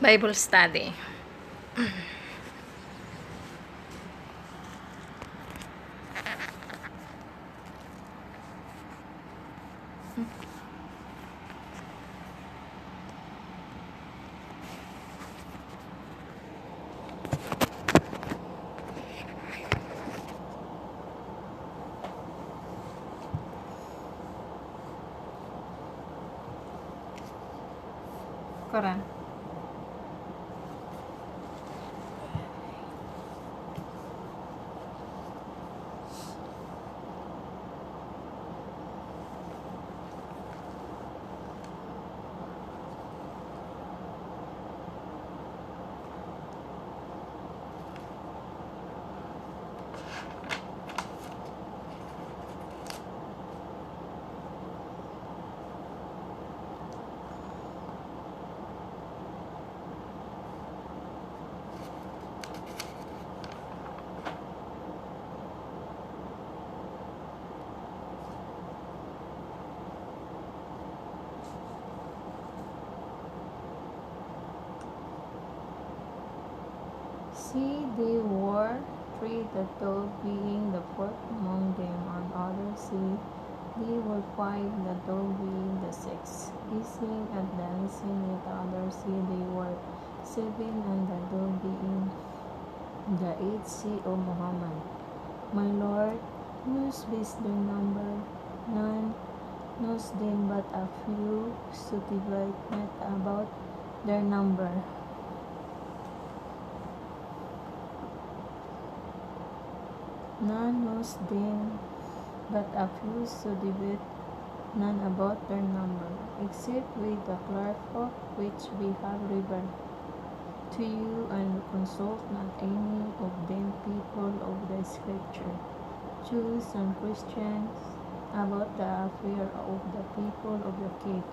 Bible study. Quran. See, they were three, the dove being the fourth among them, and others see, they were five, the dove being the sixth. Gazing at the unseen with others see, they were seven, and the dove being the eighth. See, O Muhammad, my Lord, knows best their number, none knows them but a few, so divide not about their number. None knows them but a few, so debate none about their number, except with the clerk of which we have revealed to you, and consult not any of them people of the Scripture, Jews and Christians, about the affair of the people of the cave,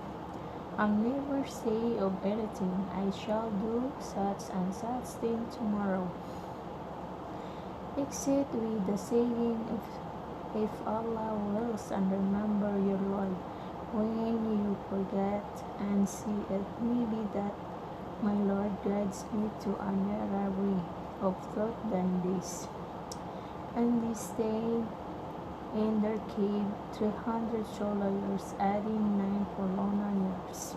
and never say of anything, I shall do such and such thing tomorrow, except with the saying, if Allah wills, and remember your Lord, when you forget and see, it may be that my Lord guides me to a nearer way of thought than this. And they stayed in their cave 300 solar years, adding 9 for lunar years.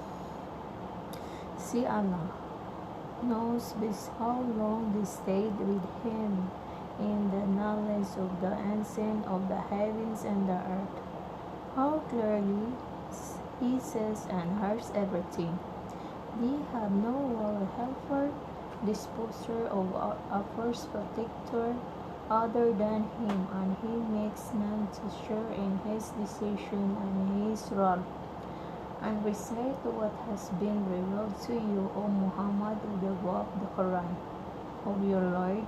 See, Allah knows best how long they stayed with Him in the knowledge of the unseen of the heavens and the earth. How clearly He sees and hears everything. They have no world helper, disposer of a first protector other than Him, and He makes none to share in His decision and His rule. And recite what has been revealed to you, O Muhammad, of the book, the Quran, of your Lord.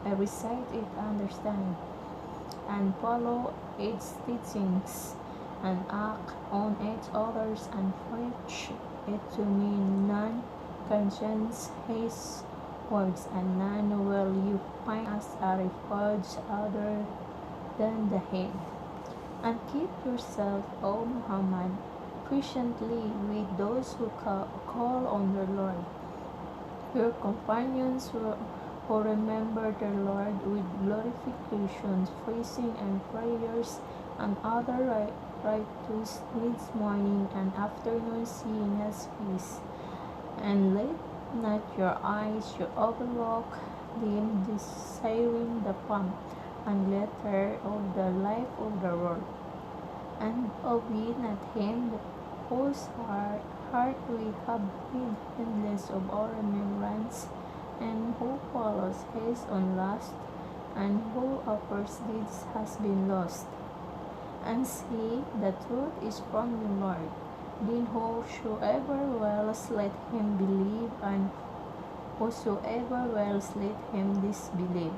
I recite it, understand, and follow its teachings, and act on its orders, and preach it to me. None can change His words, and none will you find as a refuge other than the Him. And keep yourself, O Muhammad, patiently with those who call on their Lord, your companions who remember their Lord with glorifications, praising and prayers, and other righteous deeds morning and afternoon, seeing His face. And let not your eyes overlook them, desiring the pomp and glitter of the life of the world, and obey not him whose heart we have made endless of our remembrance, and who follows his own lust, and who offers deeds has been lost. And see, the truth is from the Lord. Then whosoever wills, let him believe, and whosoever wills, let him disbelieve.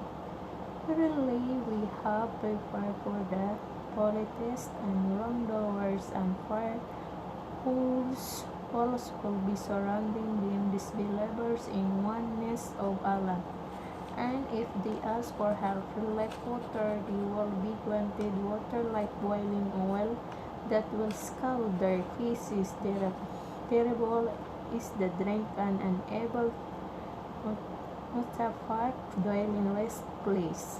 Verily, we have prepared for the polytheists and wrongdoers and fire, whose walls will be surrounding them, disbelievers in oneness of Allah. And if they ask for help, like water, they will be granted water like boiling oil that will scald their faces. Terrible is the drunken and evil Mutafak dwell in rest place.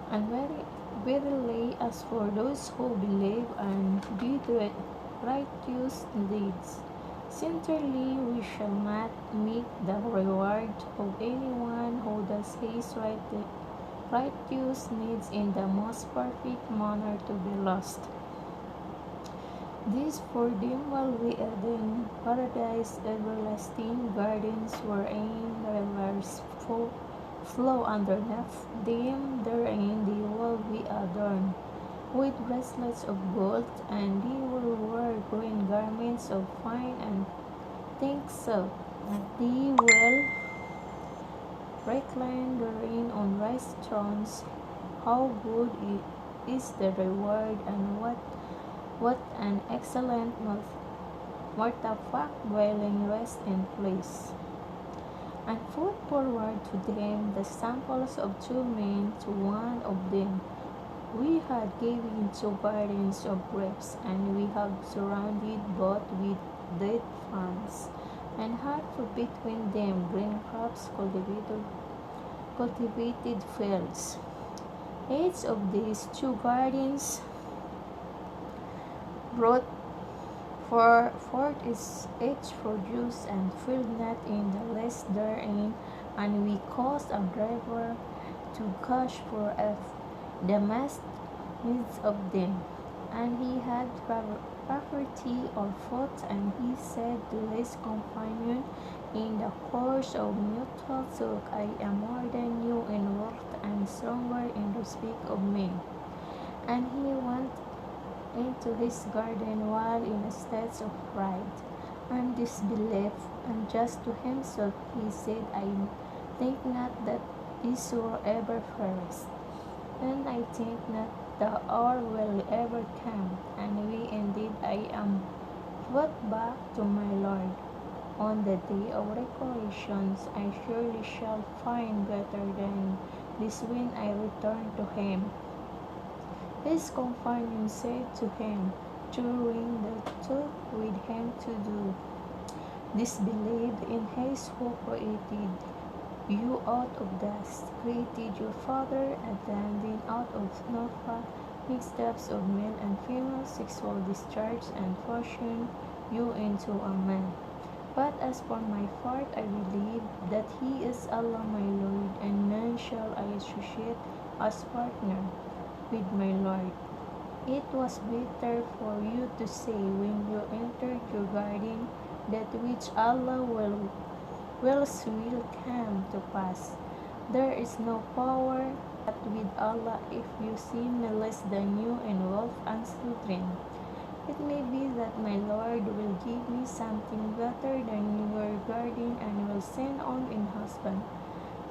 And verily, as for those who believe and do righteous deeds, certainly we shall not make the reward of anyone who does his righteous deeds in the most perfect manner to be lost. This for them will be Eden, paradise, everlasting gardens wherein rivers flow underneath them. Therein they will be adorned with bracelets of gold, and they will wear green garments of fine and think silk. And they will recline therein on rice thrones. How good is the reward, and what an excellent Murtafaq dwelling rest in place. And put forward to them the samples of two men. To one of them we had given two gardens of grapes, and we have surrounded both with date palms, and had put between them green crops, cultivated fields. Each of these two gardens brought forth its produce, and failed not in the least therein. And we caused a driver to gush for the midst of them. And he had property or foot, and he said to his companion in the course of mutual talk, I am more than you in worth, and stronger in the speak of me. And he went into his garden while in a state of pride and disbelief, and just to himself he said, I think not that this will ever perish, and I think not the hour will ever come, and we indeed I am brought back to my Lord. On the day of recollections I surely shall find better than this when I return to him. His companion said to him, during the talk with him to do, disbelieve in his who created you out of dust, created your father, and then out of Nopha, mixed steps of male and female sexual discharge, and fashioned you into a man. But as for my part, I believe that he is Allah my Lord, and none shall I associate as partner with my Lord. It was better for you to say when you entered your garden, that which Allah wills will come to pass. There is no power but with Allah if you seem less than you in wealth and children. It may be that my Lord will give me something better than your garden, and will send on in husband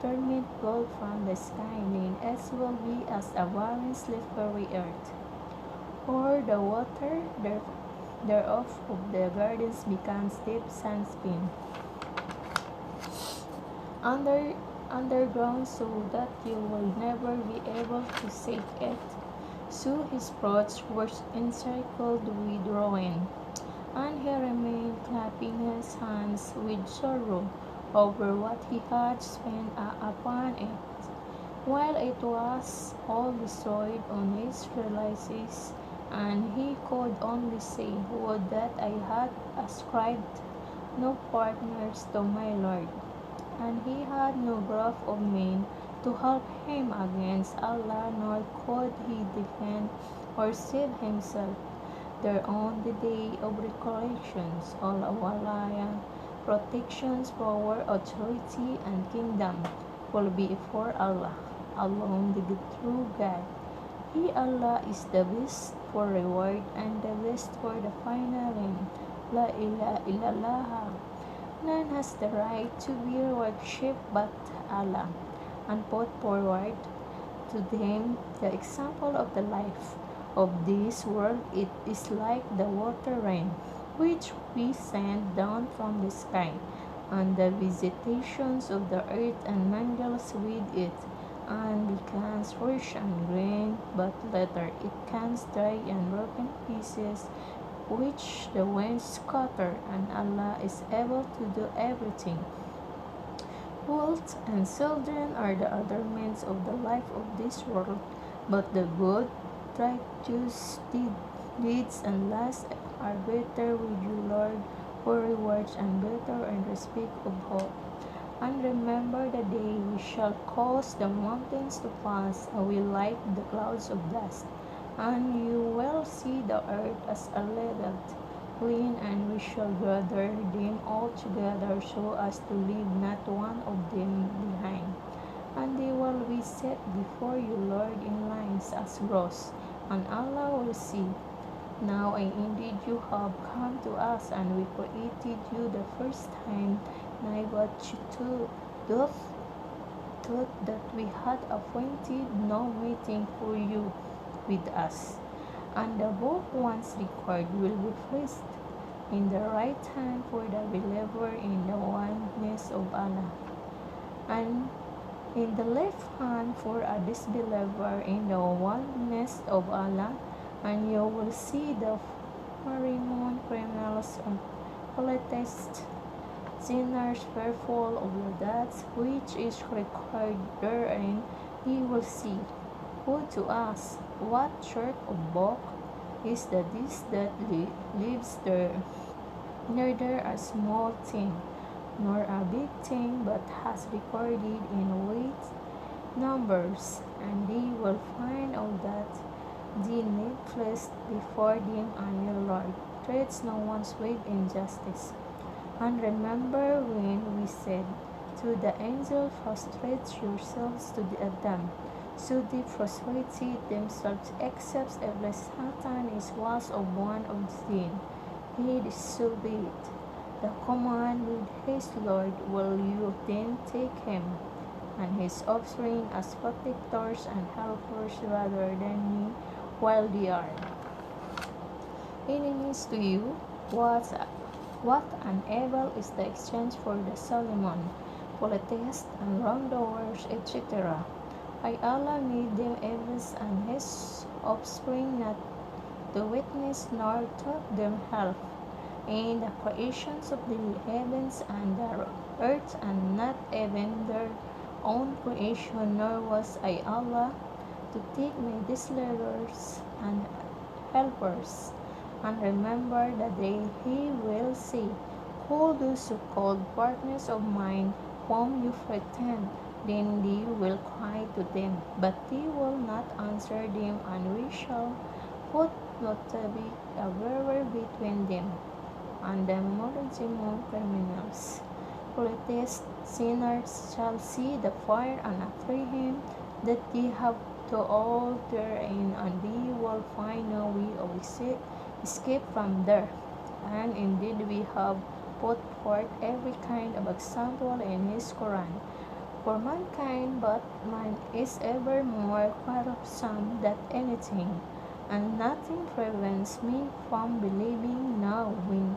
permit gold from the sky, then it will be as a barren slippery earth, or the water thereof of the gardens becomes deep sandspin underground, so that you will never be able to save it. So his thoughts were encircled with ruin, and he remained clapping his hands with sorrow over what he had spent upon it, while it was all destroyed on his realizes, and he could only say, would that I had ascribed no partners to my Lord, and he had no group of men to help him against Allah, nor could he defend or save himself there on the day of recollections. All walaya, protections, power, authority, and kingdom will be for Allah alone, the true God. He, Allah, is the best for reward and the best for the final end. La ilaha illallah. None has the right to be worshipped but Allah, and put forward to them the example of the life of this world. It is like the water rain, which we send down from the sky, and the visitations of the earth, and mingles with it, and becomes rich and green, but later it comes dry and broken pieces which the winds scatter, and Allah is able to do everything. Wealth and children are the adornments of the life of this world, but the good, righteous deeds and last are better with you, Lord, for rewards and better in respect of hope. And remember the day we shall cause the mountains to pass away like the clouds of dust, and you will see the earth as a leveled plain, and we shall gather them all together so as to leave not one of them behind. And they will be set before you, Lord, in lines as rows, and Allah will see. Now indeed you have come to us, and we created you the first time, nay but you thought that we had appointed no meeting for you with us. And the book once recorded will be placed in the right hand for the believer in the oneness of Allah, and in the left hand for a disbeliever in the oneness of Allah. And you will see the foreign criminals and polytheists, sinners fearful of your deaths, which is recorded therein. He will see. Who to us, what sort of book is this that lives there? Neither a small thing, nor a big thing, but has recorded in weight numbers, and they will find all that the needless before them, and your Lord treats no one's with injustice. And remember when we said to the angel, prostrate yourselves to Adam. So they prostrated themselves, except Iblis. Satan was of one of them. He disobeyed the command with his Lord. Will you then take him and his offspring as protectors and helpers rather than me, while they are enemies to you? What an evil is the exchange for the Solomon, polytheists and wrongdoers, etc. Allah made them Iblis and his offspring not to witness nor taught them help in the creations of the heavens and the earth, and not even their own creation, nor was I Allah to take my disbelievers and helpers. And remember the day he will say, call those so-called partners of mine whom you pretend. Then they will cry to them, but they will not answer them, and we shall put notably a barrier between them and the Morazimon criminals. Polytheists, sinners shall see the fire and apprehend that they have to all therein, and they will find no way of escape from there. And indeed we have put forth every kind of example in his Quran for mankind, but man is ever more quarrelsome than anything, and nothing prevents me from believing now when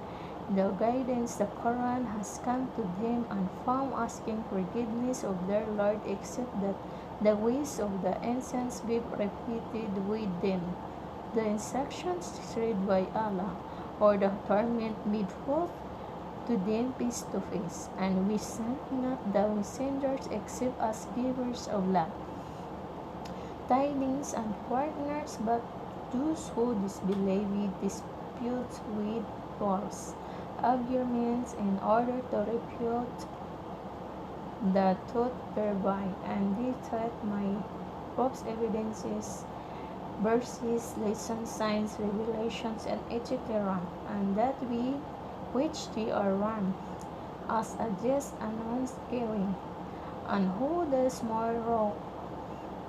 the guidance the Quran has come to them, and from asking forgiveness of their Lord, except that the ways of the ancients be repeated with them, the instructions read by Allah, or the torment be brought to them face to face. And we sent not the messengers except as givers of love, tidings and partners, but those who disbelieve dispute with false arguments in order to refute the truth thereby, and they threat my proofs, evidences, verses, lessons, signs, revelations, and etc., and that we which they are run as a jest and unscaring. And who does more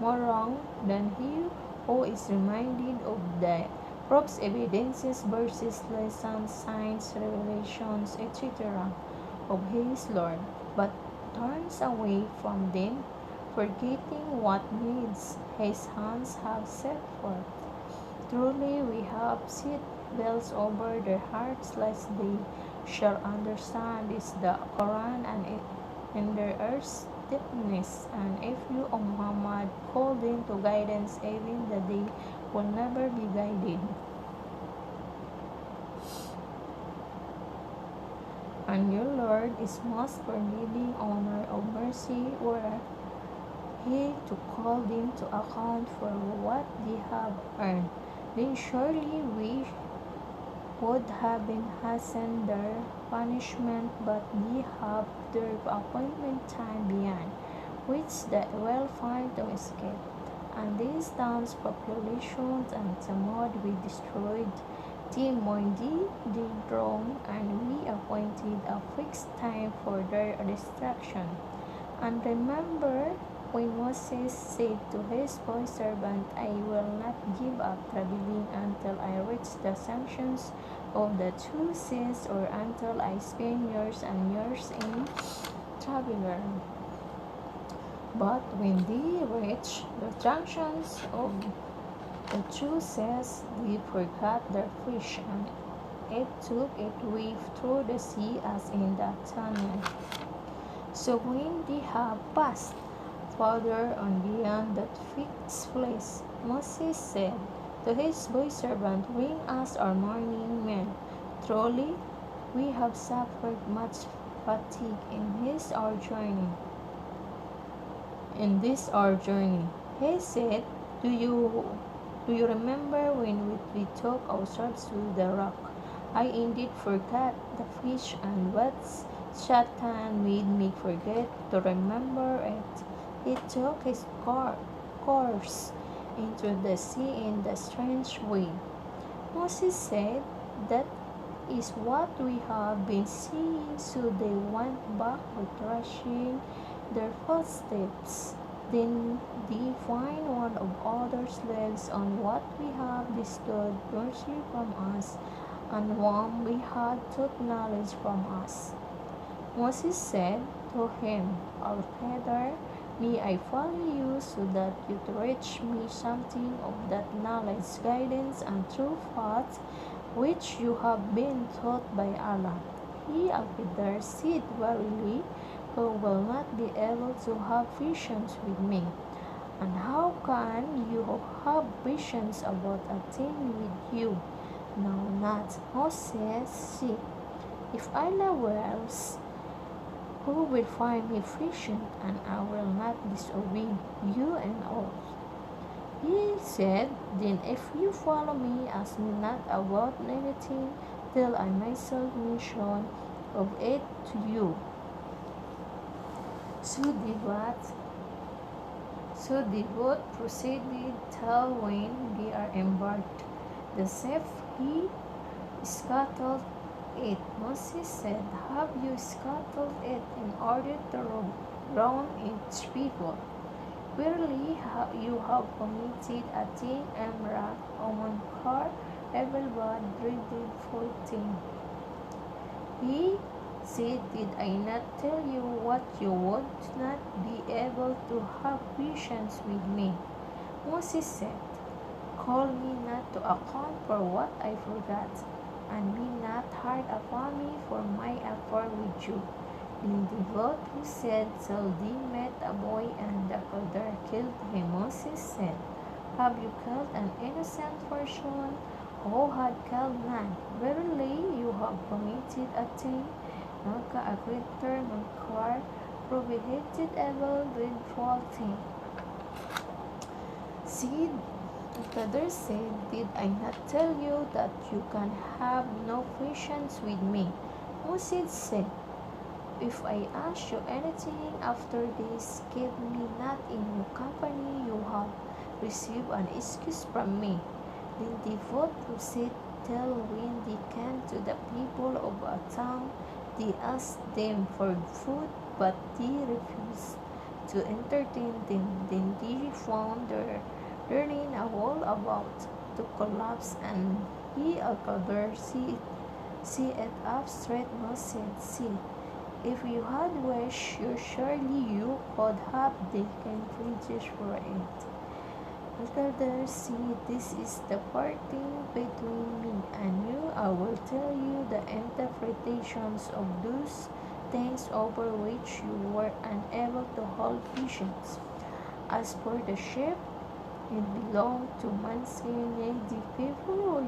wrong than he who is reminded of the proofs, evidences, verses, lessons, signs, revelations, etc. of his Lord, but turns away from them, forgetting what needs his hands have set forth? Truly we have set bells over their hearts, lest they shall understand is the Quran, and in their earth's deepness. And if you, O Muhammad, call them to guidance, even that they will never be guided. and your Lord is most forgiving, owner of mercy, were he to call them to account for what they have earned, then surely we would have been hastened their punishment, but they have their appointment time beyond, which they will find to escape. And these towns' populations and Thamud we destroyed, Timoindi did wrong, and we appointed a fixed time for their destruction. And remember when Moses said to his boy servant, I will not give up traveling until I reach the sanctions of the two seas, or until I spend years and years in traveling. But when they reached the junctions of the two seas, they forgot their fish, and it took its way through the sea as in the tunnel. So when they have passed farther on beyond that fixed place, Moses said to his boy servant, bring us our morning meal. Truly, we have suffered much fatigue in this our journey. He said, Do you remember when we took ourselves to the rock? I indeed forgot the fish, and what Satan made me forget to remember it. He took his course into the sea in the strange way. Moses said, That is what we have been seeing, so they went back retracing their footsteps. Then they find one of others' legs on what we have bestowed mercy from us, and one we had took knowledge from us. Moses said to him, Altogether, may I follow you, so that you teach me something of that knowledge, guidance, and true thought which you have been taught by Allah. He Altogether said, Verily, who will not be able to have patience with me? And how can you have patience about a thing with you? No, not. Moses said, If Allah wills, who will find me patient, and I will not disobey you and all. He said, Then if you follow me, ask me not about anything, till I myself mention of it to you. So the boat proceeded till when they are embarked. The ship he scuttled it. Moses said, Have you scuttled it in order to drown its people? Verily, you have committed a thing emrak, munkar, evil, bad, dreadful thing. He said, Did I not tell you what you would not be able to have patience with me? Moses said, Call me not to account for what I forgot, and be not hard upon me for my affair with you. Then the boat said, till they met a boy, and the elder killed him. Moses said, Have you killed an innocent person? Who had killed none? Verily, you have committed a thing, a greater, munkar, prohibited, evil, dreadful thing. See, the other said, Did I not tell you that you can have no patience with me? Moses said, If I ask you anything after this, give me not in your company, you have received an excuse from me. Then the vote proceeded till when they came to the people of a town, they asked them for food, but they refused to entertain them. Then they found their learning a wall about to collapse, and he Al-Qadr see it up straight. Moses said, If you had wished, surely you could have taken bridges for it. Al-Qadr said, This is the parting between me and you. I will tell you the interpretations of those things over which you were unable to hold patience. As for the ship, it belonged to Mansur, the people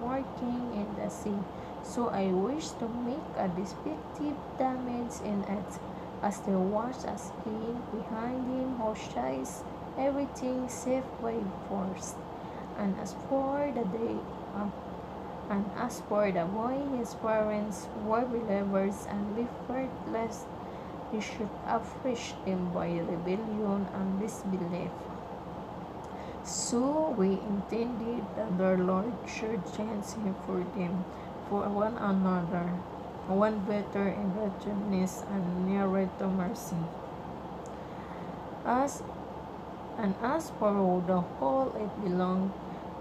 working in the sea. So I wish to make a defective damage in it, as there was a screen behind him who tries everything safe by force. And as for the day, uh, and as for the boy, his parents were believers, and we feared lest he should afflict them by rebellion and disbelief. So we intended that the Lord should change him for them, for one another, one better in righteousness and nearer to mercy. As as for the whole, it belonged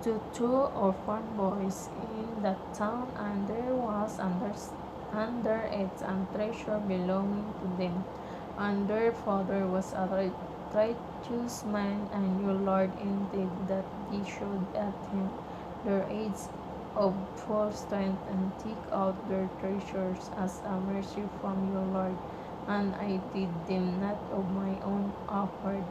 to two orphan boys in that town, and there was under it a treasure belonging to them. And their father was a righteous man, and your Lord intended that they should at him their age of full strength, and take out their treasures as a mercy from your Lord. And I did them not of my own accord.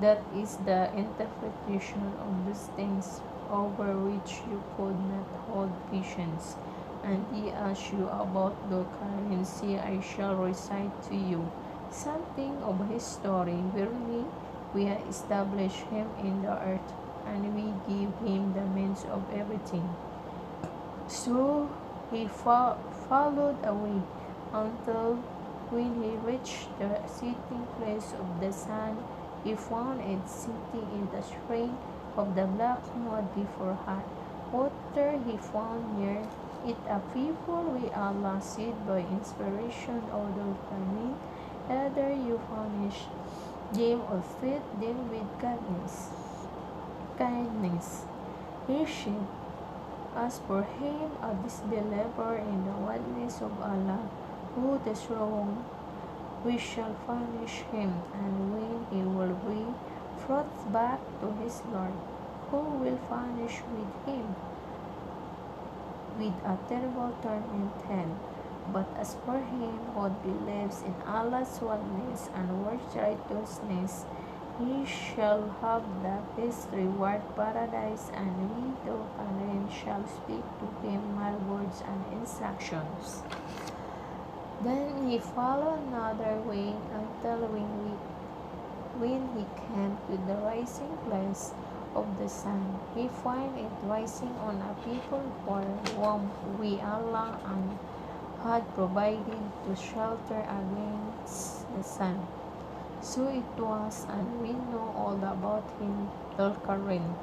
That is the interpretation of those things over which you could not hold patience. And he asked you about the currency. I shall recite to you something of his story. Verily, we have established him in the earth, and we give him the means of everything. So he followed away until when he reached the sitting place of the sun, he found it sitting in the spring of the black mud before hot water. He found near it a people with Allah said by inspiration of the Quran, either you furnish them or feed them with kindness. He said, as for him, a disbeliever in the oneness of Allah, who does wrong, we shall punish him, and when he will be brought back to his Lord, who will punish with him with a terrible torment hell. But as for him who believes in Allah's oneness and works righteousness, he shall have the best reward paradise, and we the parent shall speak to him mild words and instructions. Then he followed another way until when he came to the rising place of the sun, he found it rising on a people for whom we Allah and had provided to shelter against the sun. So it was, and we know all about him, Dhul-Qarnayn.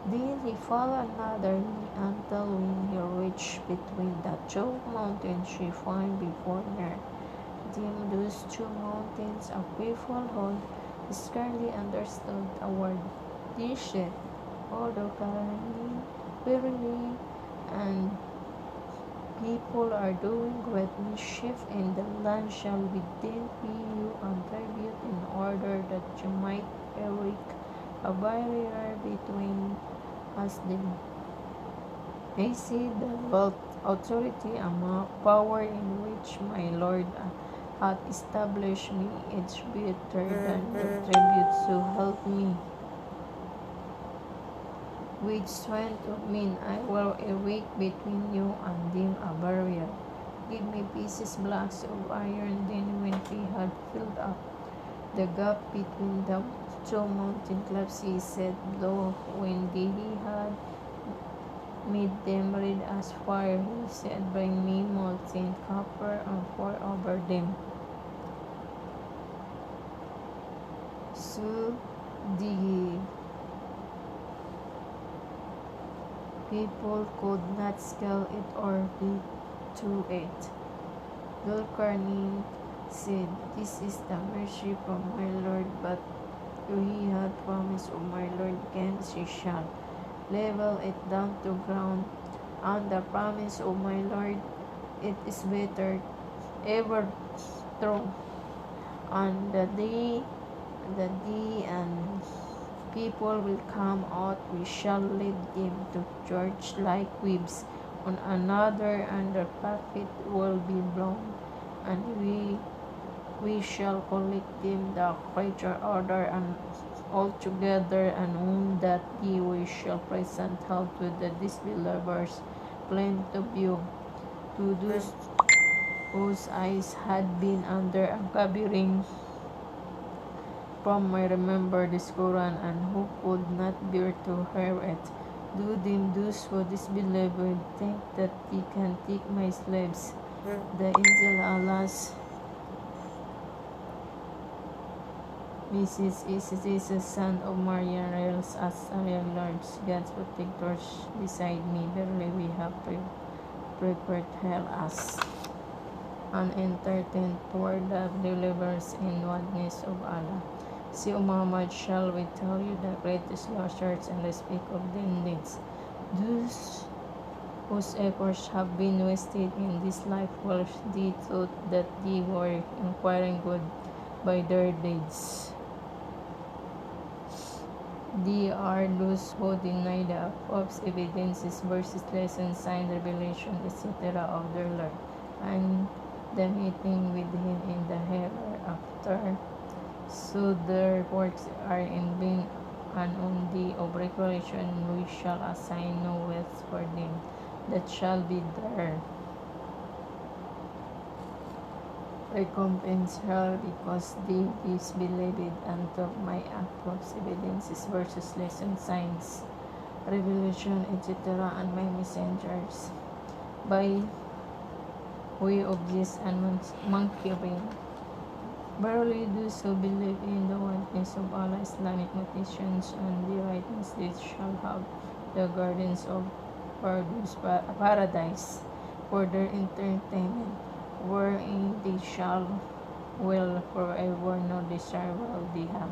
Then he followed another until when he reached between the two mountains he found before near them those two mountains of people who scarcely understood a word. They said, O Dhul-Qarnayn, verily, and people are doing great mischief in the land. Shall we then pay you and tribute in order that you might erect a barrier between us them? I see the wealth, authority, and power in which my Lord hath established me is better than the tribute, so help me. With strength of men I will erect between you and them a barrier. Give me pieces blocks of iron. Then when he had filled up the gap between the two mountain cliffs, he said, Lo, when he had made them red as fire, he said, Bring me molten copper and pour over them. So the people could not scale it or get to it. Dhul-Qarnayn said, This is the mercy from my Lord, but he had promised of my Lord against he shall level it down to ground. And the promise of my Lord, it is better, ever true. And the day and people will come out, we shall lead them to church like weeds on another, and the prophet will be blown, and we shall collect them the greater order and altogether, and on that day we shall present help to the disbelievers plain to view. to those whose eyes had been under a covering from I remember this Quran and who could not bear to hear it. Do them those who disbelieve would think that they can take my slaves. The angel Allah's message is Jesus, son of Maryam, rails as our Lord, God's protectors beside me. Verily we have prepared hell as an entertainment for the believers in oneness of Allah. See, O Muhammad, shall we tell you the greatest lectures and speak of the needs? Those whose efforts have been wasted in this life while they thought that they were acquiring good by their deeds. They are those who deny the false evidences, verses, lessons, signs, revelation, etc. of their Lord, and the meeting with Him in the hereafter. So their works are in vain, and on the of revelation we shall assign no wealth for them that shall be their recompense hell, because they disbelieved and took my false evidences, verses, lessons, signs, revelation, etc., and my messengers by way of this and monkeying. Verily, those who believe in the oneness of Allah, Islamic notions, and the rightness, they shall have the gardens of paradise for their entertainment, wherein they shall dwell forever, no desire will they have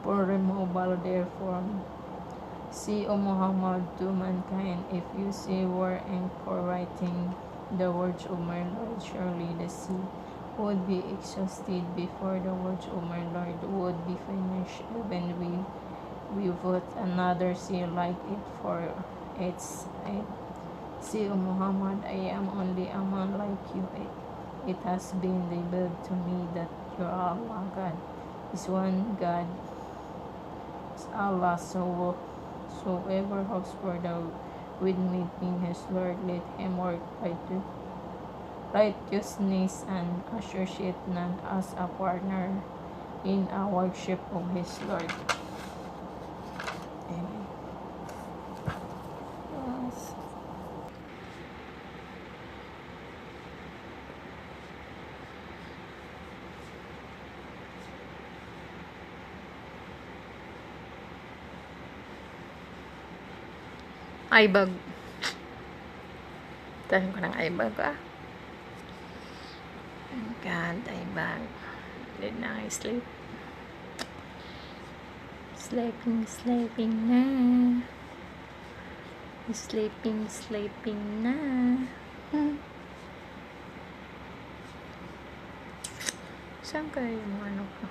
for removal therefore. See, O Muhammad, to mankind, if you say were for writing the words of my Lord, surely the sea would be exhausted before the words of my Lord would be finished, even we put another sea like it for its aid. See, O Muhammad, I am only a man like you. It has been revealed to me that your Allah God is one God, is Allah. So whoever hopes for the with meeting his Lord, let him work righteousness and associate none as a partner in a worship of his Lord. Amen. Yes. Ibag. Tahin ko ng ibag God, ibag. Did na I sleep. Sleeping na. Sleeping na. Saan kayo yung ano ko?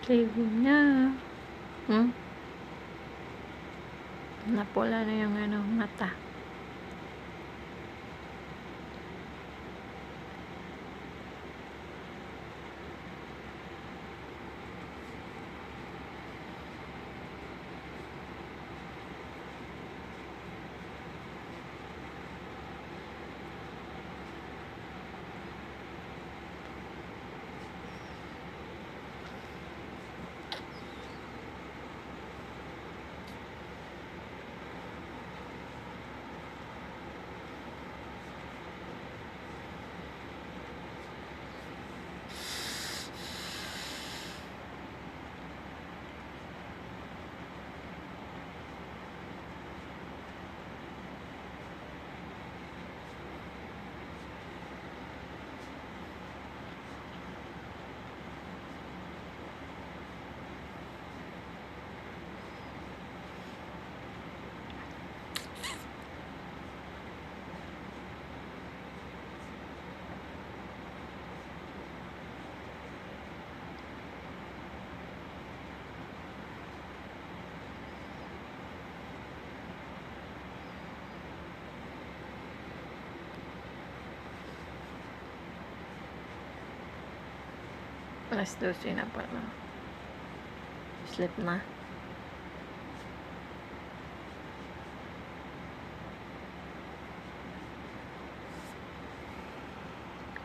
Sleeping na. Napula na yung mata. Alas 12 na pala. Sleep na.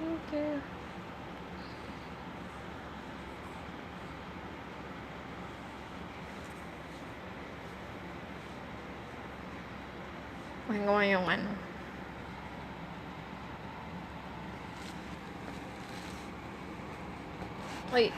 Okay. Kunin ko nga yung ano. Wait.